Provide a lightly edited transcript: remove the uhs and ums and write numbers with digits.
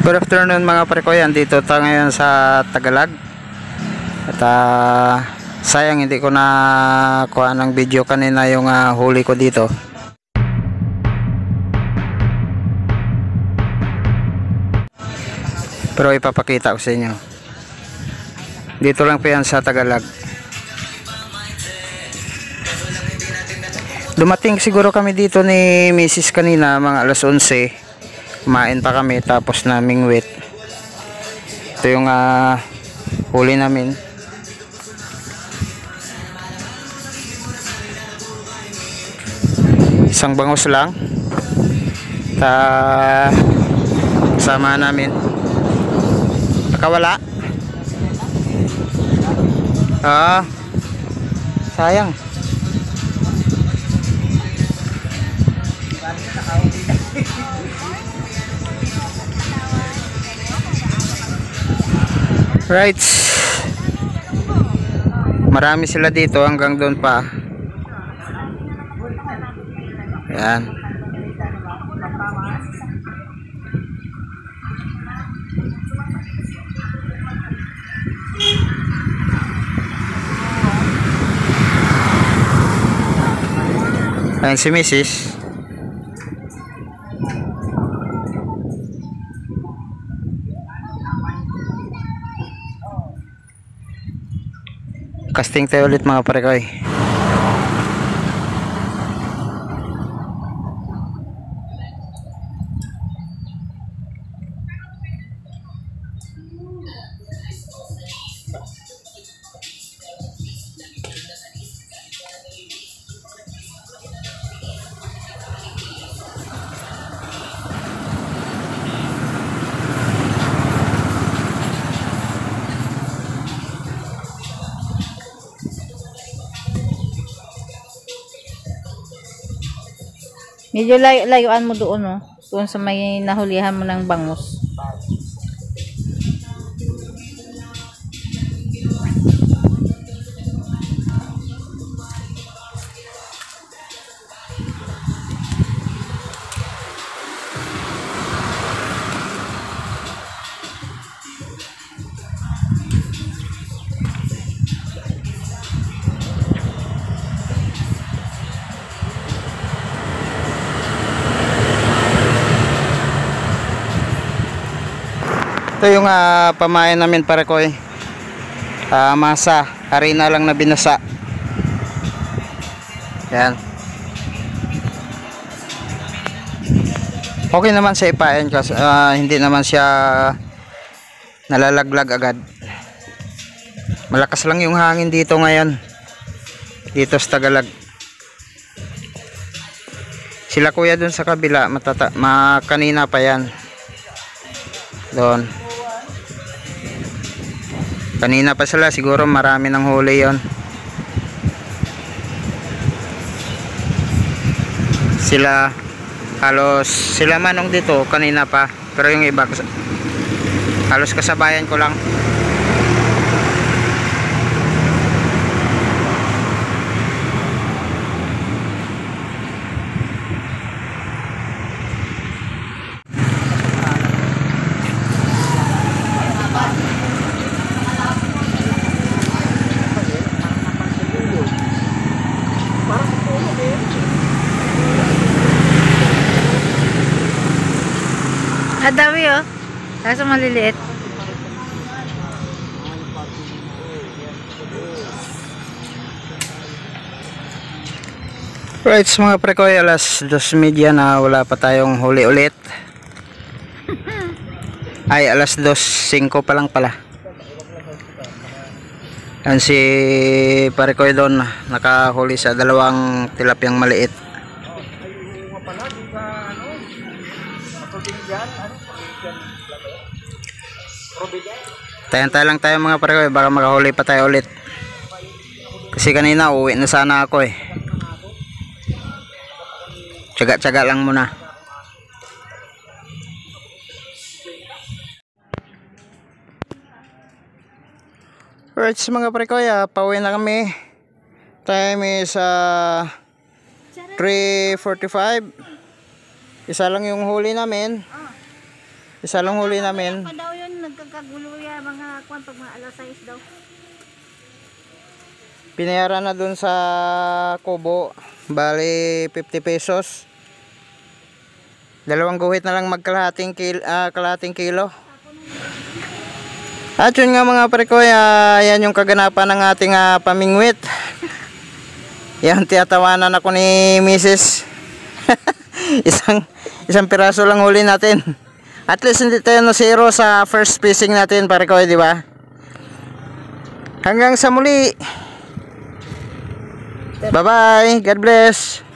Good afternoon mga parekoy, andito tayo ngayon sa Tagalog. At sayang hindi ko na kuha ng video kanina yung huli ko dito. Pero ipapakita ko sa inyo. Dito lang po yan sa Tagalog. Dumating siguro kami dito ni Mrs. kanina mga alas 11. Kumain pa kami tapos naming wait. Ito yung huli namin. Isang bangus lang. Kasama namin. Nakawala. Sayang. Right. Marami sila dito hanggang doon pa. Yan. Ayan si Mrs. Casting tayo ulit mga parekoy. Medyo layuan mo doon, no? Doon sa may nahulihan mo ng bangus. Ito yung pamain namin parekoy. Masa, harina lang na binasa. Yan. Okay naman sa ipain kasi hindi naman siya nalalaglag agad. Malakas lang yung hangin dito ngayon. Dito sa Tagalog. Sila kuya dun sa kabila, kanina pa yan. Doon. Kanina pa sila, siguro marami ng huli yon. Sila manong dito kanina pa, pero yung iba halos kasabayan ko lang. Adawi, oh. Kaso maliliit. Right, mga prekoy, alas 2:30 na, wala pa tayong huli ulit. Ay, alas 2:05 pa lang pala. Yan si parekoy doon, nakahuli sa dalawang tilapyang maliit. Tayo lang tayo mga parekoy, baka makahuli pa tayo ulit. Kasi kanina uwi na sana ako eh. Tsaga-tsaga lang muna. Alright mga parekoy, pauwi na kami. Time is 3:45. Isa lang yung huli namin. Isa lang huli namin. Pa daw yun, nagkakagulo ya mga kwan pag mga alas 6 daw. Pinayaran na dun sa kubo. Bali 50 pesos. Dalawang guhit na lang kalahating kilo. At yun nga mga parekoy, yan yung kaganapan ng ating pamingwit. Yan, tiyatawanan ako ni Mrs. isang piraso lang huli natin. At least hindi tayo na zero sa first fishing natin parekoy, di ba? Hanggang sa muli. Bye bye, God bless.